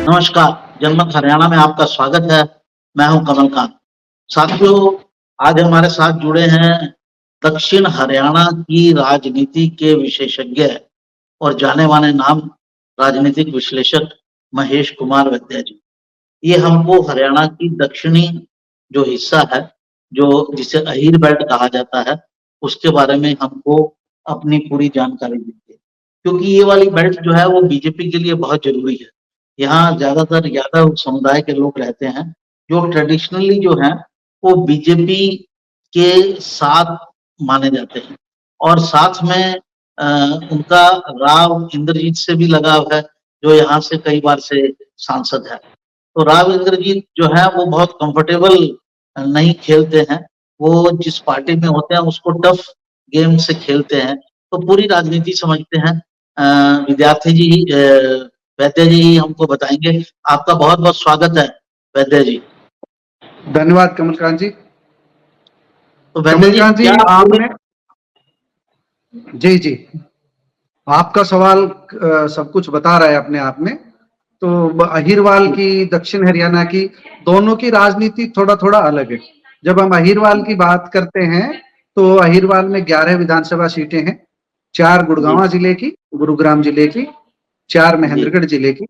नमस्कार, जनमत हरियाणा में आपका स्वागत है। मैं हूं कमलकांत। साथियों, आज हमारे साथ जुड़े हैं दक्षिण हरियाणा की राजनीति के विशेषज्ञ और जाने-माने नाम राजनीतिक विश्लेषक महेश कुमार वैद्य जी। ये हमको हरियाणा की दक्षिणी जो हिस्सा है, जो जिसे अहीर बेल्ट कहा जाता है, उसके बारे में हमको अपनी पूरी जानकारी देंगे। क्योंकि ये वाली बेल्ट जो है वो बीजेपी के लिए बहुत ज़रूरी है। यहाँ ज़्यादातर यादव समुदाय के लोग रहते हैं, जो ट्रेडिशनली जो हैं, वो बीजेपी के साथ माने जाते हैं और साथ में उनका राव इंद्रजीत से भी लगाव है, जो यहाँ से कई बार से सांसद है। तो राव इंद्रजीत जो है वो बहुत कंफर्टेबल नहीं खेलते हैं। वो जिस पार्टी में होते हैं उसको टफ गेम से खेलते हैं। तो पूरी राजनीति समझते हैं। विद्यार्थी जी वैद्य जी ही हमको बताएँगे। आपका बहुत-बहुत स्वागत है वैद्य जी। धन्यवाद कमलकांत जी। तो वैद्य जी कमलकांत जी क्या पूरी आपने जी, आपका सवाल सब कुछ बता रहा है अपने आप में। तो अहीरवाल की, दक्षिण हरियाणा की, दोनों की राजनीति थोड़ा-थोड़ा अलग है। जब हम अहीरवाल की बात करते हैं, तो अहीरवाल में 11 विधानसभा सीटें हैं, 4 जी, गुड़गांव जिले की, गुरुग्राम जिले की, 4 जी, महेंद्रगढ़ जिले की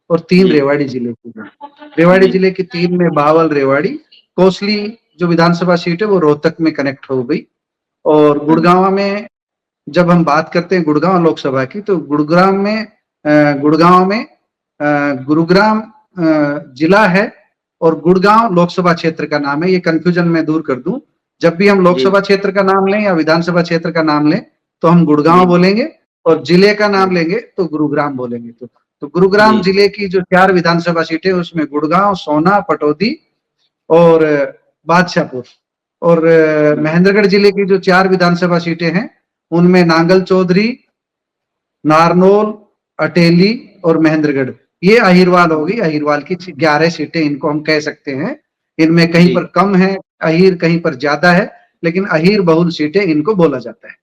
और 3 जी, रेवाड़ी जिले की हैं। रेवाड़ी जी, जिले की 3 में बावल रेवाड़ी, कोसली जो विधानसभा सीट है वो रोहतक में कनेक्ट हो गई और हाँ, गुड़गांव में जब हम बात करते हैं गुड़गांव लोकसभा की तो गुड़गांव में गुरुग्राम जिला है और गुड़गांव लोकसभा क्षेत्र का नाम है। ये कन्फ्यूजन मैं दूर कर दूं। जब भी हम जी, लोकसभा क्षेत्र का नाम लें या विधानसभा क्षेत्र का नाम लें तो हम गुड़गांव जी, बोलेंगे और जिले का नाम जी, लेंगे तो गुरुग्राम बोलेंगे। तो गुरुग्राम जी, जिले की जो 4 विधानसभा सीटें उसमें गुड़गांव, सोना, पटौदी और बादशाहपुर और महेंद्रगढ़ जिले की जो 4 विधानसभा सीटें हैं उनमें नांगल चौधरी, नारनौल, अटेली और महेंद्रगढ़। ये अहीरवाल होगी। अहीरवाल की 11 सीटें इनको हम कह सकते हैं। इनमें कहीं जी, पर कम है अहीर, कहीं पर ज्यादा है, लेकिन अहीर बहुल सीटें इनको बोला जाता है।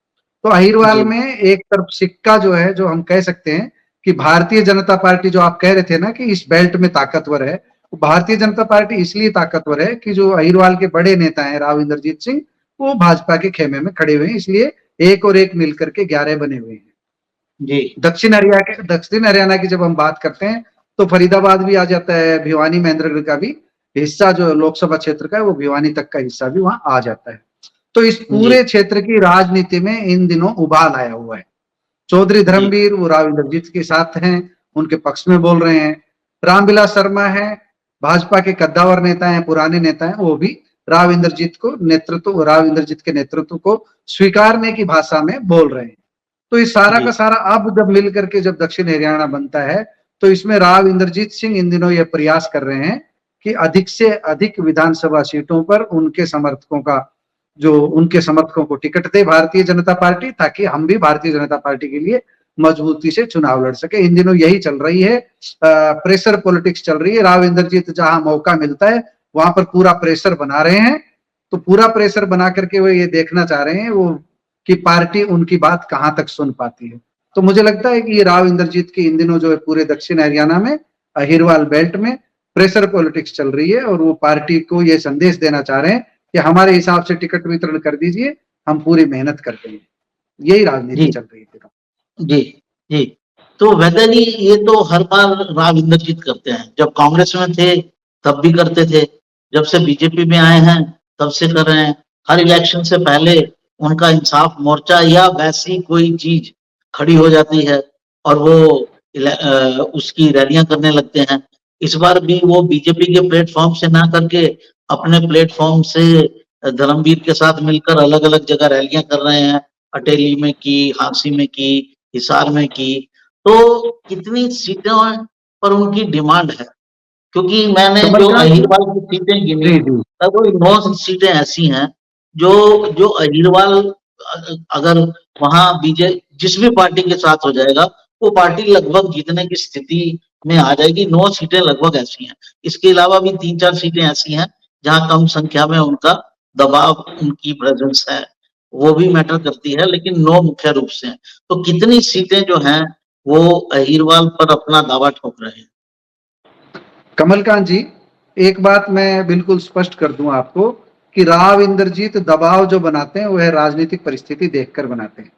तो अहीरवाल जी, में एक तरफ सिक्का जो है, जो हम कह सकते हैं कि भारतीय जनता पार्टी, जो आप कह रहे थे ना कि इस बेल्ट में ताकतवर है, तो भारतीय जनता पार्टी इसलिए ताकतवर है कि जो अहीरवाल के बड़े नेता हैं राव इंद्रजीत सिंह, वो भाजपा के खेमे में खड़े हुए हैं, इसलिए एक और एक मिलकर के 11 बने हुए हैं। जी, दक्षिण हरियाणा की जब हम बात करते हैं तो फरीदाबाद भी आ जाता है, भिवानी महेंद्रगढ़ का भी हिस्सा जो लोकसभा क्षेत्र का है वो भिवानी तक का हिस्सा भी वहां आ जाता है। तो इस जी, पूरे क्षेत्र की राजनीति में इन दिनों उबाल आया हुआ है। चौधरी जी, धर्मवीर वो राव इंद्रजीत के साथ हैं, उनके पक्ष में बोल रहे हैं। रामविलास शर्मा है, भाजपा के कद्दावर नेता हैं, पुराने नेता हैं, वो भी राव इंद्रजीत के नेतृत्व को स्वीकारने की भाषा में बोल रहे हैं। तो इस सारा जी, का सारा अब जब मिल करके जब दक्षिण हरियाणा बनता है तो इसमें राव इंद्रजीत सिंह इन दिनों ये प्रयास कर रहे हैं कि अधिक से अधिक विधानसभा सीटों पर उनके समर्थकों को टिकट दे भारतीय जनता पार्टी, ताकि हम भी भारतीय जनता पार्टी के लिए मजबूती से चुनाव लड़ सके। इन दिनों यही चल रही है, प्रेशर पॉलिटिक्स चल रही है। राव इंद्रजीत जहां मौका मिलता है वहां पर पूरा प्रेशर बना रहे हैं। तो पूरा प्रेशर बना करके वो ये देखना चाह रहे हैं वो कि पार्टी उनकी बात कहां तक सुन पाती है। तो मुझे लगता है कि ये राव इंद्रजीत की इन दिनों जो है पूरे दक्षिण हरियाणा में अहीरवाल बेल्ट में प्रेशर पॉलिटिक्स चल रही है और वो पार्टी को ये संदेश देना चाह रहे हैं कि हमारे हिसाब से टिकट वितरण कर दीजिए, हम पूरी मेहनत करते हैं। यही राजनीति जी, चल रही है। जी, जी। तो वैद्य जी ये तो हर बार राव इंद्रजीत करते हैं। जब कांग्रेस में थे तब भी करते थे। जब से बीजेपी में आए हैं तब से कर रहे हैं। हर इलेक्शन से पहले उनका इंसाफ मोर्चा या वैसी कोई चीज खड़ी हो जाती है और वो उसकी रैलियां करने लगते हैं। इस बार भी वो बीजेपी के प्लेटफॉर्म से ना करके अपने प्लेटफॉर्म से धर्मवीर के साथ मिलकर अलग-अलग जगह रैलियां कर रहे हैं। अटेली में की, हांसी में की, हिसार में की। तो कितनी सीटों पर उनकी डिमांड है? क्योंकि मैंने जो कमलकांत जी। अहीरवाल की सीटें गिनी, जी जी। लगभग 9 सीटें ऐसी हैं जो जो अहीरवाल अगर वहां बीजे जिस भी पार्टी के साथ हो जाएगा वो पार्टी लगभग जीतने की स्थिति में आ जाएगी। 9 सीटें लगभग ऐसी हैं। इसके अलावा भी 3-4 सीटें ऐसी हैं जहां कम संख्या में उनका दबाव, उनकी प्रेजेंस है, वो भी मैटर करती है, लेकिन 9 मुख्य रूप से हैं। तो कितनी सीटें जो हैं वो अहीरवाल पर अपना दावा ठोक रहे हैं? कमलकांत जी, एक बात मैं बिल्कुल स्पष्ट कर दूं आपको कि राव इंद्रजीत दबाव जो बनाते हैं वह राजनीतिक परिस्थिति देखकर बनाते हैं।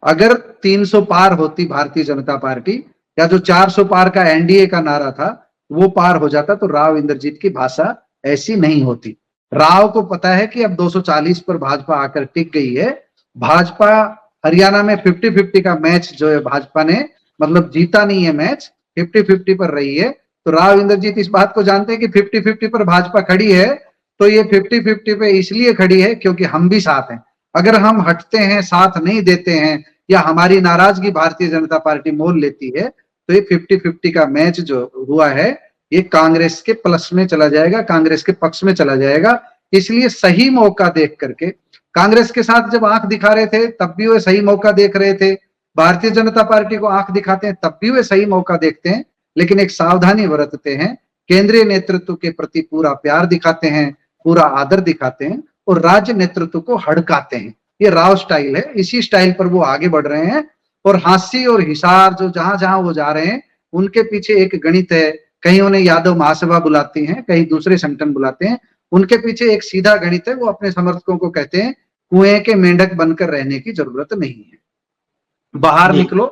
अगर 300 पार होती भारतीय जनता पार्टी, या जो 400 पार का एनडीए का नारा था वो पार हो जाता, तो राव इंद्रजीत की भाषा ऐसी नहीं होती। राव को पता है कि अब 240 पर भाजपा आकर टिक गई है। भाजपा हरियाणा में 50-50 का मैच जो है भाजपा ने, मतलब जीता नहीं है मैच, 50-50 पर रही है। तो राव इंद्रजीत इस बात को जानते हैं कि 50-50 पर भाजपा खड़ी है, तो ये 50-50 पे इसलिए खड़ी है क्योंकि हम भी साथ हैं। अगर हम हटते हैं, साथ नहीं देते हैं, या हमारी नाराजगी भारतीय जनता पार्टी मोल लेती है, तो ये 50-50 का मैच जो हुआ है ये कांग्रेस के प्लस में चला जाएगा, कांग्रेस के पक्ष में चला जाएगा। इसलिए सही मौका देख करके, कांग्रेस के साथ जब आंख दिखा रहे थे तब भी वे सही मौका देख रहे थे, भारतीय जनता पार्टी को आंख दिखाते हैं तब भी वे सही मौका देखते हैं, लेकिन एक सावधानी बरतते हैं, केंद्रीय नेतृत्व के प्रति पूरा प्यार दिखाते हैं, पूरा आदर दिखाते हैं और राज्य नेतृत्व को हड़काते हैं। ये राव स्टाइल है, इसी स्टाइल पर वो आगे बढ़ रहे हैं। और हांसी और हिसार जो जहां जहां वो जा रहे हैं उनके पीछे एक गणित है। कहीं उन्हें यादव महासभा बुलाती हैं, कहीं दूसरे संगठन बुलाते हैं, उनके पीछे एक सीधा गणित है। वो अपने समर्थकों को कहते हैं कुएं के मेंढक बनकर रहने की जरूरत नहीं है, बाहर जी निकलो।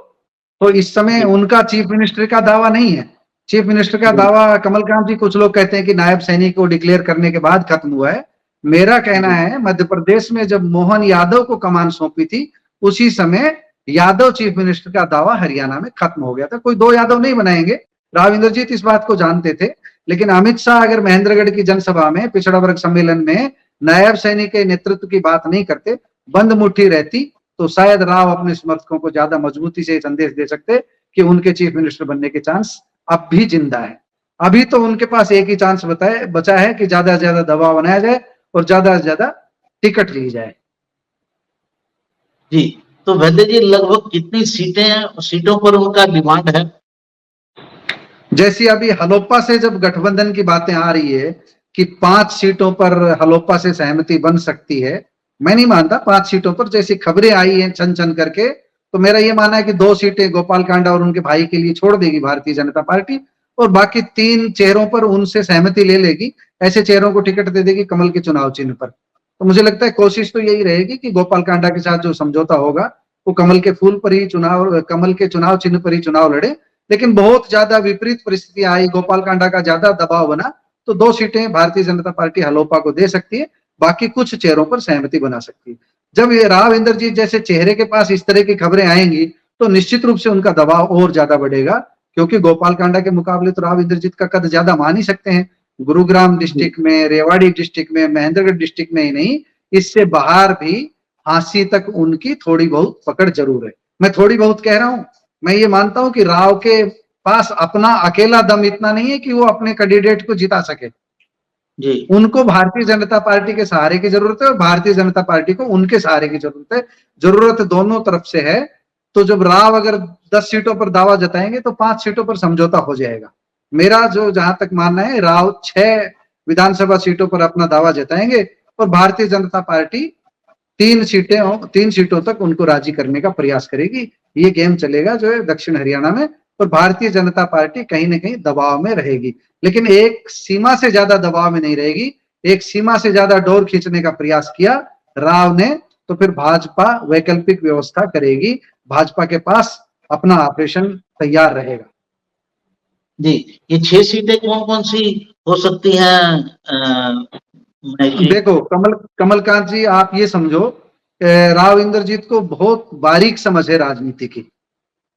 तो इस समय जी उनका चीफ मिनिस्टर का दावा नहीं है। चीफ मिनिस्टर का जी दावा, कमलकांत जी, कुछ लोग कहते हैं कि नायब सैनिक को डिक्लेयर करने के बाद खत्म हुआ है। मेरा कहना जी है मध्य प्रदेश में जब मोहन यादव को कमान सौंपी थी उसी समय यादव चीफ मिनिस्टर का दावा हरियाणा में खत्म हो गया था। कोई दो यादव नहीं बनाएंगे, राव इंद्रजीत इस बात को जानते थे। लेकिन अमित शाह अगर महेंद्रगढ़ की जनसभा में, पिछड़ा वर्ग सम्मेलन में नायब सैनिक के नेतृत्व की बात नहीं करते, बंद मुट्ठी रहती, तो शायद राव अपने समर्थकों को ज्यादा मजबूती से संदेश दे सकते कि उनके चीफ मिनिस्टर बनने के चांस अब भी जिंदा है। अभी तो उनके पास एक ही चांस बचा है कि ज्यादा से ज्यादा दबाव बनाया जाए और ज्यादा से ज्यादा टिकट ली जाए। जी। तो वैद्य जी, लगभग कितनी सीटों पर उनका डिमांड है? जैसी अभी हलोपा से जब गठबंधन की बातें आ रही है कि 5 सीटों पर हलोपा से सहमति बन सकती है, मैं नहीं मानता 5 सीटों पर। जैसी खबरें आई हैं छन छन करके, तो मेरा ये मानना है कि 2 सीटें गोपाल कांडा और उनके भाई के लिए छोड़ देगी भारतीय जनता पार्टी, और बाकी 3 चेहरों पर उनसे सहमति ले लेगी। ऐसे चेहरों को टिकट दे देगी कमल के चुनाव चिन्ह पर। तो मुझे लगता है कोशिश तो यही रहेगी कि गोपाल कांडा के साथ जो समझौता होगा वो कमल के फूल पर ही चुनाव, कमल के चुनाव चिन्ह पर ही चुनाव लड़े। लेकिन बहुत ज्यादा विपरीत परिस्थितियां आई, गोपाल कांडा का ज्यादा दबाव बना, तो 2 सीटें भारतीय जनता पार्टी हलोपा को दे सकती है, बाकी कुछ चेहरों पर सहमति बना सकती है। जब ये राव इंद्रजीत जैसे चेहरे के पास इस तरह की खबरें आएंगी तो निश्चित रूप से उनका दबाव और ज्यादा बढ़ेगा, क्योंकि गोपाल कांडा के मुकाबले तो राव इंद्रजीत का कद ज्यादा मान ही सकते हैं। गुरुग्राम डिस्ट्रिक्ट में, रेवाड़ी डिस्ट्रिक्ट में, महेंद्रगढ़ डिस्ट्रिक्ट में ही नहीं, इससे बाहर भी हांसी तक उनकी थोड़ी बहुत पकड़ जरूर है। मैं थोड़ी बहुत कह रहा हूं, मैं ये मानता हूं कि राव के पास अपना अकेला दम इतना नहीं है कि वो अपने कैंडिडेट को जिता सके। जी उनको भारतीय जनता पार्टी के सहारे की जरूरत है और भारतीय जनता पार्टी को उनके सहारे की जरूरत है। जरूरत दोनों तरफ से है। तो जब राव अगर 10 सीटों पर दावा जताएंगे तो 5 सीटों पर समझौता हो जाएगा। मेरा जो जहां तक मानना है, राव 6 विधानसभा सीटों पर अपना दावा जताएंगे और भारतीय जनता पार्टी 3 सीटों तक उनको राजी करने का प्रयास करेगी। ये गेम चलेगा जो है दक्षिण हरियाणा में, और भारतीय जनता पार्टी कहीं ना कहीं दबाव में रहेगी, लेकिन एक सीमा से ज्यादा दबाव में नहीं रहेगी। एक सीमा से ज्यादा डोर खींचने का प्रयास किया राव ने तो फिर भाजपा वैकल्पिक व्यवस्था करेगी, भाजपा के पास अपना ऑपरेशन तैयार रहेगा। जी। ये 6 सीटें कौन कौन सी हो सकती हैं? महेश जी। देखो कमलकांत जी, आप ये समझो, राव इंद्रजीत को बहुत बारीक समझ है राजनीति की।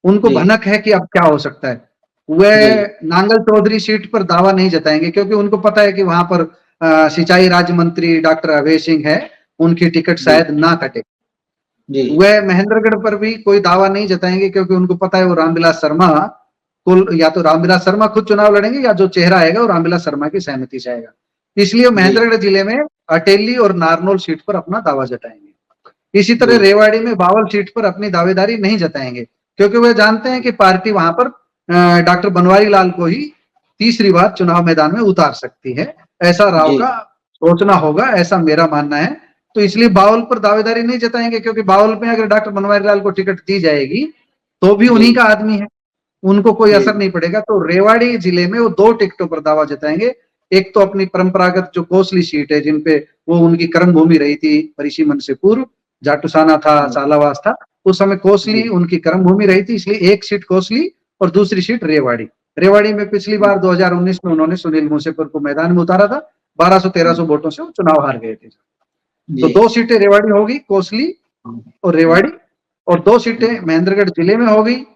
उनको जी भनक है कि अब क्या हो सकता है। जी वह नांगल चौधरी सीट पर दावा नहीं जताएंगे, क्योंकि उनको पता है कि वहां पर सिंचाई राज्य मंत्री डॉक्टर अभय सिंह है, उनकी टिकट जी शायद ना कटे। जी वह महेंद्रगढ़ पर भी कोई दावा नहीं जताएंगे, क्योंकि उनको पता है वो रामविलास शर्मा को, या तो रामविलास शर्मा खुद चुनाव लड़ेंगे या जो चेहरा आएगा वो रामविलास शर्मा की सहमति से आएगा। इसलिए जी महेंद्रगढ़ जिले में अटेली और नारनौल सीट पर अपना दावा जताएंगे। इसी तरह जी रेवाड़ी में बावल सीट पर अपनी दावेदारी नहीं जताएंगे, क्योंकि वे जानते हैं कि पार्टी वहां पर डॉक्टर बनवारी लाल को ही तीसरी बार चुनाव मैदान में उतार सकती है। ऐसा राव जी का सोचना होगा, ऐसा मेरा मानना है। तो इसलिए बावल पर दावेदारी नहीं जताएंगे, क्योंकि बावल में अगर डॉक्टर बनवारी लाल को टिकट दी जाएगी तो भी जी उन्हीं का आदमी है। उनको कोई जी असर नहीं पड़ेगा। तो रेवाड़ी जिले में वो 2 टिकटों पर दावा जताएंगे। एक तो अपनी परंपरागत जो कोसली सीट है, जिन पे वो उनकी कर्म भूमि रही थी परिसीमन से पूर्व, जाटूसाना था, जी सालावास था, उस समय कोसली जी उनकी कर्म भूमि रही थी, इसलिए एक सीट कोसली और दूसरी सीट रेवाड़ी। रेवाड़ी में पिछली बार 2019 में उन्होंने सुनील मूसेपुर को मैदान में उतारा था, 1200-1300 वोटों से वो चुनाव हार गए थे। तो जी 2 सीटें रेवाड़ी होगी, कोसली और रेवाड़ी, और 2 सीटें महेंद्रगढ़ जिले में होगी, जी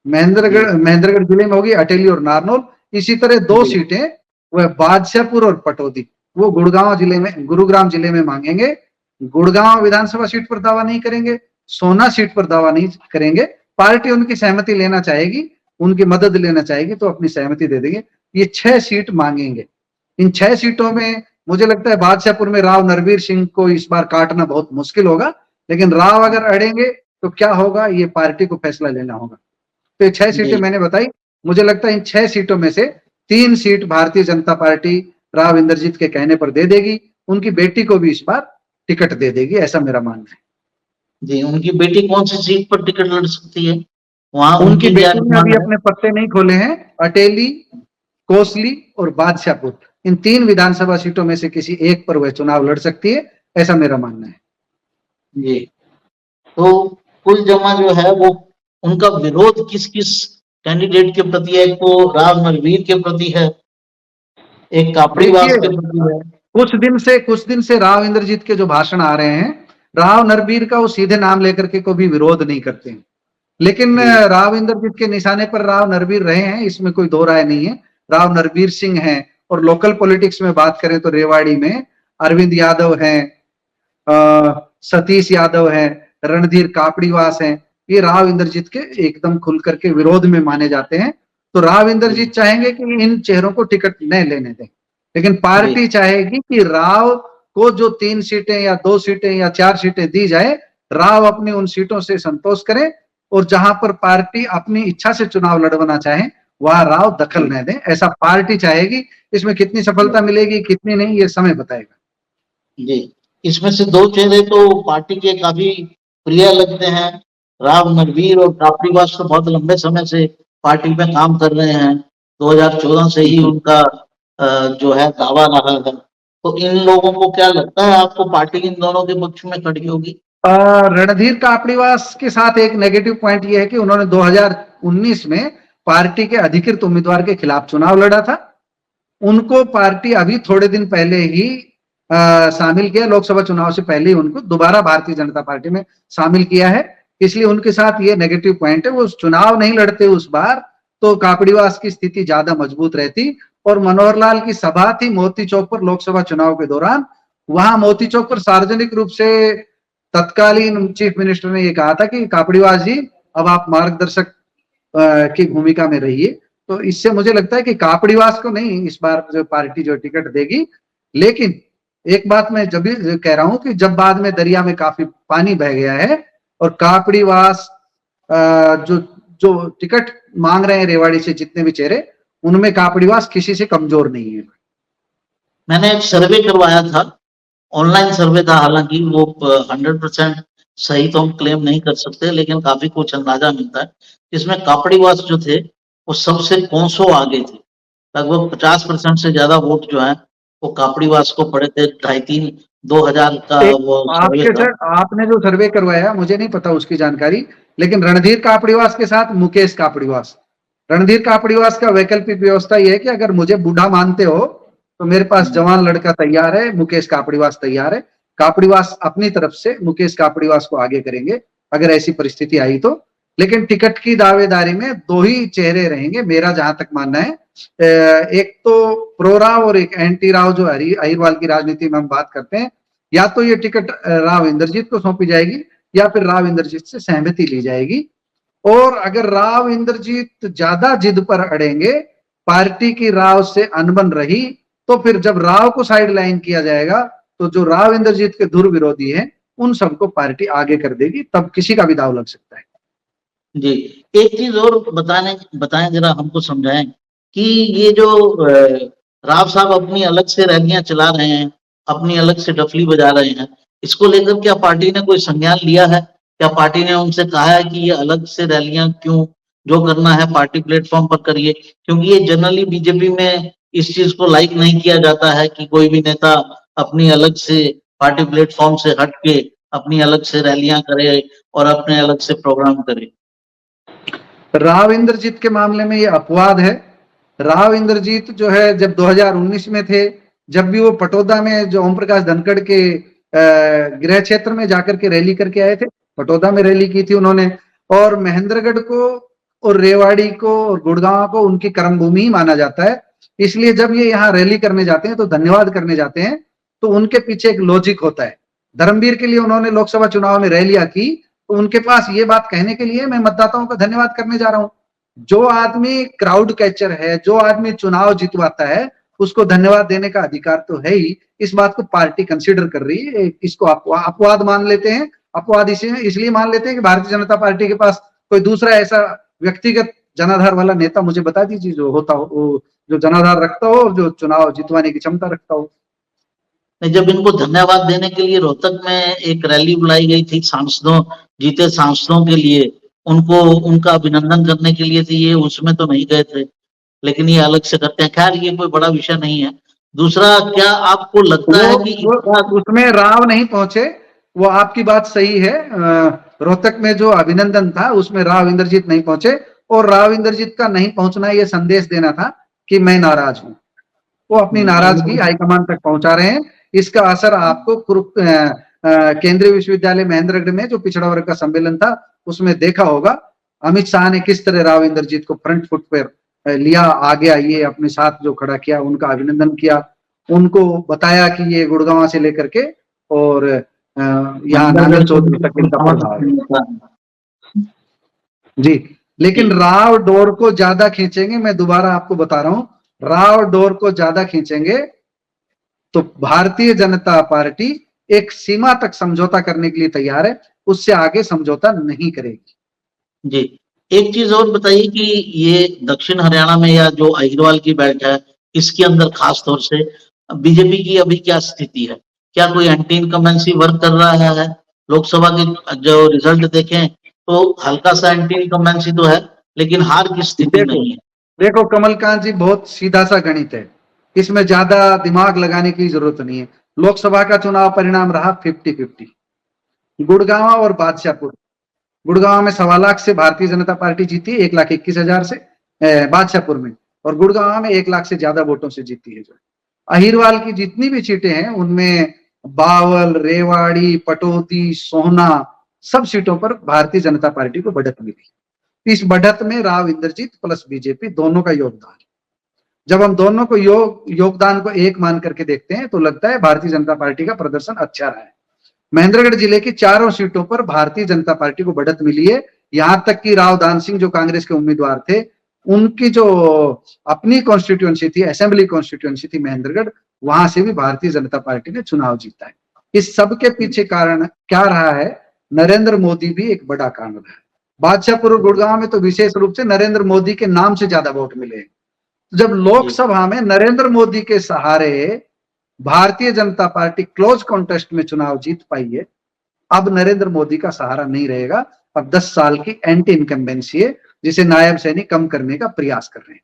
महेंद्रगढ़ जिले में होगी अटेली और नारनौल। इसी तरह 2 जी सीटें वह बादशाहपुर और पटौदी, वो गुड़गांव जिले में, गुरुग्राम जिले में मांगेंगे। गुड़गांव विधानसभा सीट पर दावा नहीं करेंगे, सोना सीट पर दावा नहीं करेंगे। पार्टी उनकी सहमति लेना चाहेगी, उनकी मदद लेना चाहेगी तो अपनी सहमति दे देंगे। ये 6 सीट मांगेंगे। इन 6 सीटों में मुझे लगता है बादशाहपुर में राव नरवीर सिंह को इस बार काटना बहुत मुश्किल होगा, लेकिन राव अगर अड़ेंगे तो क्या होगा ये पार्टी को फैसला लेना होगा। तो ये 6 सीटें जी मैंने बताई। मुझे लगता है इन 6 सीटों में से 3 सीट भारतीय जनता पार्टी राव इंद्रजीत के कहने पर दे देगी, उनकी बेटी को भी इस बार टिकट दे देगी, ऐसा मेरा मानना है। जी उनकी बेटी कौन सी सीट पर टिकट लड़ सकती है? वहां उनकी उनकी क्या बेटी ने अभी डिमांड है? अपने पत्ते नहीं खोले हैं। अटेली, कोसली और बादशाहपुर, इन 3 विधानसभा सीटों में से किसी एक पर वह चुनाव लड़ सकती है, ऐसा मेरा मानना है। जी तो कुल जमा जो है वो उनका विरोध किस किस कैंडिडेट के प्रति है? एक तो राव नरवीर के प्रति है, एक कापड़ीवास देखिए, के प्रति है। कुछ दिन से राव इंद्रजीत के जो भाषण आ रहे हैं, राव नरवीर का वो सीधे नाम लेकर के कोई भी विरोध नहीं करते हैं। लेकिन जी राव इंद्रजीत के निशाने पर राव नरवीर रहे हैं, इसमें कोई दो राय नहीं है। राव नरवीर सिंह हैं, और लोकल पॉलिटिक्स में बात करें तो रेवाड़ी में अरविंद यादव हैं, सतीश यादव हैं, रणधीर कापड़ीवास हैं। ये राव इंद्रजीत के एकदम खुल करके विरोध में माने जाते हैं। तो राव जी इंद्रजीत चाहेंगे कि इन चेहरों को टिकट न लेने दें, लेकिन जी पार्टी चाहेगी कि राव को जो 3 सीटें या 2 सीटें या 4 सीटें दी जाए, राव अपनी उन सीटों से संतोष करें, और जहां पर पार्टी अपनी इच्छा से चुनाव लड़वाना चाहे वहां राव दखल न दें, ऐसा पार्टी चाहेगी। इसमें कितनी सफलता मिलेगी कितनी नहीं, ये समय बताएगा। जी इसमें से दो चेहरे तो पार्टी के काफी प्रिय लगते हैं। राव नरवीर और कापड़ीवास तो बहुत लंबे समय से पार्टी में काम कर रहे हैं। 2014 से ही उनका जो है दावा रहा है। तो इन लोगों को क्या लगता है आपको, पार्टी इन दोनों के पक्ष में खड़ी होगी? रणधीर कापड़ीवास के साथ एक नेगेटिव पॉइंट ये है कि उन्होंने 2019 में पार्टी के अधिकृत उम्मीदवार के खिलाफ चुनाव लड़ा था। उनको पार्टी अभी थोड़े दिन पहले ही शामिल किया, लोकसभा चुनाव से पहले ही उनको दोबारा भारतीय जनता पार्टी में शामिल किया है, इसलिए उनके साथ ये नेगेटिव पॉइंट है। वो चुनाव नहीं लड़ते उस बार तो कापड़ीवास की स्थिति ज्यादा मजबूत रहती। और मनोहर लाल की सभा थी मोती चौक पर लोकसभा चुनाव के दौरान, वहां मोती चौक पर सार्वजनिक रूप से तत्कालीन चीफ मिनिस्टर ने ये कहा था कि कापड़ीवास जी अब आप मार्गदर्शक की भूमिका में रहिए। तो इससे मुझे लगता है कि कापड़ीवास को नहीं इस बार जो पार्टी जो टिकट देगी। लेकिन एक बात मैं जब भी कह रहा हूं कि जब बाद में दरिया में काफी पानी बह गया है और कापड़ीवास जो जो टिकट मांग रहे हैं रेवाड़ी से जितने भी चेहरे, उनमें कापड़ीवास किसी से कमजोर नहीं है। मैंने एक सर्वे करवाया था, ऑनलाइन सर्वे था, हालांकि वो 100% सही तो हम क्लेम नहीं कर सकते, लेकिन काफी कुछ अंदाजा मिलता है। इसमें कापड़ीवास जो थे वो सबसे कोसों आगे थे। लगभग 50% से ज्यादा वोट जो है वो कापड़ीवास को पड़े थे। 2,500-2,000 का एक वो सर्वे आपके था। सर, आपने जो सर्वे करवाया मुझे नहीं पता उसकी जानकारी, लेकिन रणधीर कापड़ीवास के साथ मुकेश कापड़ीवास, रणधीर कापड़ीवास का वैकल्पिक व्यवस्था यह है कि अगर मुझे बूढ़ा मानते हो तो मेरे पास जवान लड़का तैयार है, मुकेश कापड़ीवास तैयार है। कापड़ीवास अपनी तरफ से मुकेश कापड़ीवास को आगे करेंगे अगर ऐसी परिस्थिति आई तो। लेकिन टिकट की दावेदारी में 2 ही चेहरे रहेंगे मेरा जहां तक मानना है। एक तो प्रो राव और एक एंटी राव, जो अहिरवाल की राजनीति में हम बात करते हैं। या तो ये टिकट राव इंद्रजीत को सौंपी जाएगी या फिर राव इंद्रजीत से सहमति ली जाएगी। और अगर राव इंद्रजीत ज्यादा जिद पर अड़ेंगे, पार्टी की राव से अनबन रही, तो फिर जब राव को साइड लाइन किया जाएगा तो जो राव इंद्रजीत के धुर विरोधी हैं उन सबको पार्टी आगे कर देगी, तब किसी का भी दाव लग सकता है। जी एक चीज और बताएं जरा, हमको समझाएं कि ये जो राव साहब अपनी अलग से रैलियां चला रहे हैं, अपनी अलग से डफली बजा रहे हैं, इसको लेकर क्या पार्टी ने कोई संज्ञान लिया है? क्या पार्टी ने उनसे कहा है कि ये अलग से रैलियां क्यों जो करना है पार्टी प्लेटफॉर्म पर करिए, क्योंकि ये जनरली बीजेपी में इस चीज को लाइक नहीं किया जाता है कि कोई भी नेता अपनी अलग से पार्टी प्लेटफॉर्म से हट के अपनी अलग से रैलियां करे और अपने अलग से प्रोग्राम करे। राव इंद्रजीत के मामले में ये अपवाद है। राव इंद्रजीत जो है जब 2019 में थे, जब भी वो पटोदा में जो ओम प्रकाश धनखड़ के गृह क्षेत्र में जाकर के रैली करके आए थे, पटोदा में रैली की थी उन्होंने, और महेंद्रगढ़ को और रेवाड़ी को और गुड़गांव को उनकी कर्मभूमि ही माना जाता है। इसलिए जब ये यहाँ रैली करने जाते हैं तो धन्यवाद करने जाते हैं, तो उनके पीछे एक लॉजिक होता है। धर्मवीर के लिए उन्होंने लोकसभा चुनाव में रैलियां की, तो उनके पास ये बात कहने के लिए मैं मतदाताओं का धन्यवाद करने जा रहा हूं। जो आदमी क्राउड कैचर है, जो आदमी चुनाव जितवाता है, उसको धन्यवाद देने का अधिकार तो है ही। इस बात को पार्टी कंसीडर कर रही है, इसको अपवाद मान लेते हैं। अपवाद इसलिए मान लेते हैं कि भारतीय जनता पार्टी के पास कोई दूसरा ऐसा व्यक्तिगत जनाधार वाला नेता मुझे बता दीजिए जो होता हो, जो जनाधार रखता हो और जो चुनाव जितवाने की क्षमता रखता हो। जब इनको धन्यवाद देने के लिए रोहतक में एक रैली बुलाई गई थी सांसदों, जीते सांसदों के लिए, उनको उनका अभिनंदन करने के लिए थी, ये उसमें तो नहीं गए थे, लेकिन ये अलग से करते हैं। खैर ये कोई बड़ा विषय नहीं है। दूसरा, क्या आपको लगता है कि उसमें राव नहीं पहुंचे, वो आपकी बात सही है। रोहतक में जो अभिनंदन था उसमें राव इंद्रजीत नहीं पहुंचे, और राव इंद्रजीत का नहीं पहुंचना ये संदेश देना था कि मैं नाराज हूं। वो अपनी नाराजगी हाईकमान तक पहुंचा रहे हैं। इसका असर आपको केंद्रीय विश्वविद्यालय महेंद्रगढ़ में जो पिछड़ा वर्ग का सम्मेलन था उसमें देखा होगा। अमित शाह ने किस तरह राव इंद्रजीत को फ्रंट फुट पर लिया, आगे आइए, अपने साथ जो खड़ा किया, उनका अभिनंदन किया, उनको बताया कि ये गुड़गांव से लेकर के और यहाँ नागर चौधरी तक इनका प्रभाव है। जी, लेकिन राव डोर को ज्यादा खींचेंगे, मैं दोबारा आपको बता रहा हूं, राव डोर को ज्यादा खींचेंगे तो भारतीय जनता पार्टी एक सीमा तक समझौता करने के लिए तैयार है, उससे आगे समझौता नहीं करेगी। जी, एक चीज और बताइए कि ये दक्षिण हरियाणा में या जो अहिरवाल की बेल्ट है, इसके अंदर खास तौर से बीजेपी की अभी क्या स्थिति है? क्या कोई एंटी इनकम्बेंसी वर्क कर रहा है? लोकसभा के जो रिजल्ट देखें तो हल्का सा एंटी इनकम्बेंसी तो है, लेकिन हार की स्थिति नहीं है। देखो कमलकांत जी, बहुत सीधा सा गणित है, इसमें ज्यादा दिमाग लगाने की जरूरत नहीं है। लोकसभा का चुनाव परिणाम रहा 50-50, गुड़गांव और बादशाहपुर। गुड़गांव में 1.25 लाख से भारतीय जनता पार्टी जीती, 1,21,000 से बादशाहपुर में, और गुड़गांव में 1 लाख से ज्यादा वोटों से जीती है। जो अहिरवाल की जितनी भी सीटें हैं उनमें बावल, रेवाड़ी, पटौदी, सोहना, सब सीटों पर भारतीय जनता पार्टी को बढ़त मिली। इस बढ़त में राव इंद्रजीत प्लस बीजेपी दोनों का योगदान। जब हम दोनों को योगदान को एक मान करके देखते हैं तो लगता है भारतीय जनता पार्टी का प्रदर्शन अच्छा रहा है। महेंद्रगढ़ जिले की चारों सीटों पर भारतीय जनता पार्टी को बढ़त मिली है। यहां तक कि राव दान सिंह जो कांग्रेस के उम्मीदवार थे, उनकी जो अपनी कॉन्स्टिट्यूएंसी थी, असेंबली कॉन्स्टिट्यूएंसी थी महेंद्रगढ़, वहां से भी भारतीय जनता पार्टी ने चुनाव जीता है। इस सब के पीछे कारण क्या रहा है? नरेंद्र मोदी भी एक बड़ा कारण रहा है। बादशाहपुर और गुड़गांव में तो विशेष रूप से नरेंद्र मोदी के नाम से ज्यादा वोट मिले। जब लोकसभा में नरेंद्र मोदी के सहारे Bharatiya Janata party close contest में चुनाव जीत पाई है, अब नरेंद्र मोदी का सहारा नहीं रहेगा। अब 10 साल की एंटी इनकम्बेंसी है, जिसे नायब सैनी कम करने का प्रयास कर रहे हैं।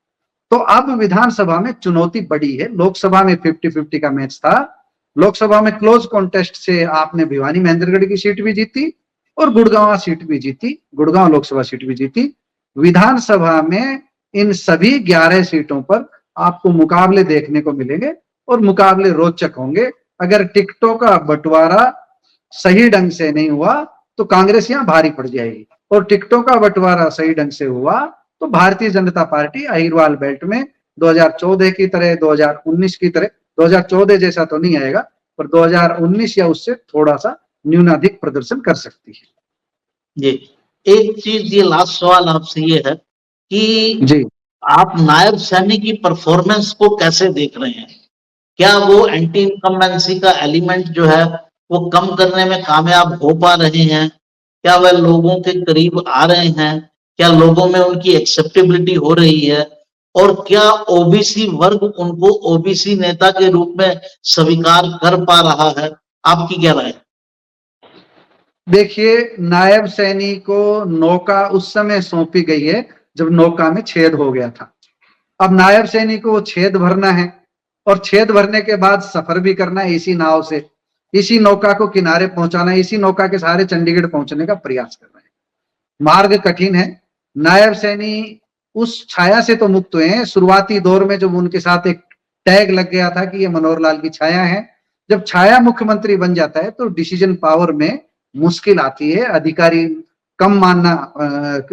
तो अब विधानसभा में चुनौती बड़ी है। लोकसभा में 50-50 का मैच था, लोकसभा में क्लोज कॉन्टेस्ट से आपने भिवानी महेंद्रगढ़ की सीट भी जीती और गुड़गांव सीट भी जीती, गुड़गांव लोकसभा सीट भी जीती। विधानसभा में इन सभी 11 सीटों पर आपको मुकाबले देखने को मिलेंगे और मुकाबले रोचक होंगे। अगर टिकटों का बंटवारा सही ढंग से नहीं हुआ तो कांग्रेस यहां भारी पड़ जाएगी, और टिकटों का बंटवारा सही ढंग से हुआ तो भारतीय जनता पार्टी अहिरवाल बेल्ट में 2014 की तरह, 2019 की तरह, 2014 जैसा तो नहीं आएगा, पर 2019 या उससे थोड़ा सा न्यूनाधिक प्रदर्शन कर सकती है। जी, एक चीज, ये लास्ट सवाल आपसे ये है कि जी, आप नायब सैनी की परफॉर्मेंस को कैसे देख रहे हैं? क्या वो एंटी इनकम्बेंसी का एलिमेंट जो है वो कम करने में कामयाब हो पा रहे हैं? क्या वह लोगों के करीब आ रहे हैं? क्या लोगों में उनकी एक्सेप्टेबिलिटी हो रही है? और क्या ओबीसी वर्ग उनको ओबीसी नेता के रूप में स्वीकार कर पा रहा है? आपकी क्या राय? देखिए, नायब सैनी को नौका उस समय सौंपी गई है जब नौका में छेद हो गया था। अब नायब सैनी को वो छेद भरना है और छेद भरने के बाद सफर भी करना है इसी नाव से, इसी नौका को किनारे पहुंचाना है, इसी नौका के सहारे चंडीगढ़ पहुंचने का प्रयास कर रहे हैं। मार्ग कठिन है। नायब सैनी उस छाया से तो मुक्त हुए हैं शुरुआती दौर में, जब उनके साथ एक टैग लग गया था कि ये मनोहर लाल की छाया है। जब छाया मुख्यमंत्री बन जाता है तो डिसीजन पावर में मुश्किल आती है, अधिकारी कम मानना,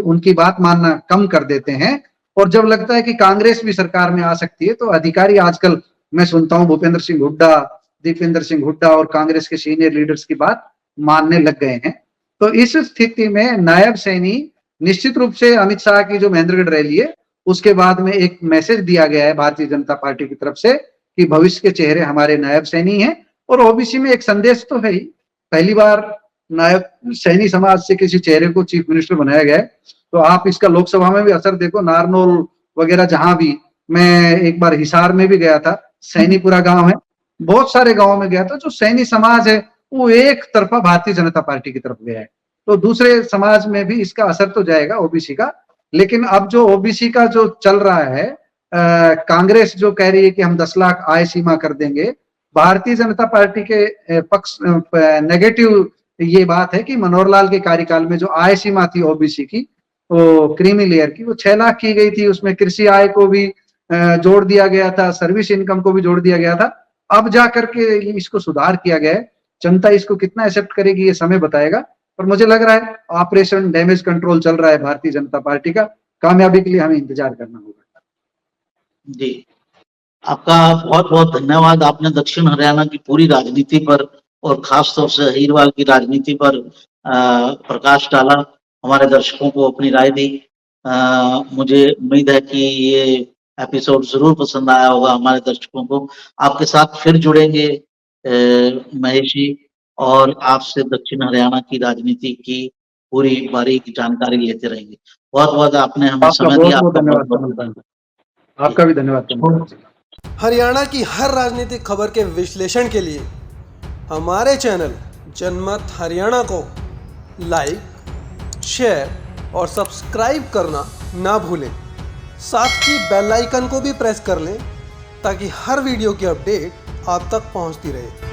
उनकी बात मानना कम कर देते हैं। और जब लगता है कि कांग्रेस भी सरकार में आ सकती है तो अधिकारी, आजकल मैं सुनता हूं भूपेंद्र सिंह हुड्डा, दीपेंद्र सिंह हुड्डा और कांग्रेस के सीनियर लीडर्स की बात मानने लग गए हैं। तो इस स्थिति में नायब सैनी, निश्चित रूप से अमित शाह की जो महेंद्रगढ़ रैली है उसके बाद में एक मैसेज दिया गया है भारतीय जनता पार्टी की तरफ से कि भविष्य के चेहरे हमारे नायब सैनी हैं। और ओबीसी में एक संदेश तो है ही, पहली बार नायब सैनी समाज से किसी चेहरे को चीफ मिनिस्टर बनाया गया है। तो आप इसका लोकसभा में भी असर देखो, नारनौल वगैरह जहां भी, मैं एक बार हिसार में भी गया था, सैनीपुरा गांव है, बहुत सारे गांवों में गया था, जो सैनी समाज है वो एक तरफा भारतीय जनता पार्टी की तरफ गया है। तो दूसरे समाज में भी इसका असर तो जाएगा ओबीसी का। लेकिन अब जो ओबीसी का जो चल रहा है, कांग्रेस जो कह रही है कि हम 10 लाख आय सीमा कर देंगे, भारतीय जनता पार्टी के पक्ष नेगेटिव ये बात है कि मनोहर लाल के कार्यकाल में जो आय सीमा थी ओबीसी की, वो क्रीमी लेयर की, वो 6 लाख की गई थी। उसमें कृषि आय को भी जोड़ दिया गया था, सर्विस इनकम को भी जोड़ दिया गया था। अब जाकर के इसको सुधार किया गया है। जनता इसको कितना एक्सेप्ट करेगी ये समय बताएगा। पर मुझे लग रहा है ऑपरेशन डैमेज कंट्रोल चल रहा है भारतीय जनता पार्टी का, कामयाबी के लिए हमें इंतजार करना होगा। जी, आपका बहुत बहुत धन्यवाद। आपने दक्षिण हरियाणा की पूरी राजनीति पर और खास तौर से अहीरवाल की राजनीति पर प्रकाश डाला, हमारे दर्शकों को अपनी राय दी। मुझे उम्मीद है कि ये एपिसोड जरूर पसंद आया होगा हमारे दर्शकों को। आपके साथ फिर जुड़ेंगे महेश जी, और आपसे दक्षिण हरियाणा की राजनीति की पूरी बारीक जानकारी लेते रहेंगे। बहुत बहुत आपने हमें आपका समय बहुत दिया, बहुत आपका बहुत धन्यवाद बहुत कमल भाई, आपका भी धन्यवाद कमल भाई। हरियाणा की हर राजनीतिक खबर के विश्लेषण के लिए हमारे चैनल जनमत हरियाणा को लाइक, शेयर और सब्सक्राइब करना ना भूलें। साथ ही बेल आइकन को भी प्रेस कर लें ताकि हर वीडियो की अपडेट आप तक पहुंचती रहे।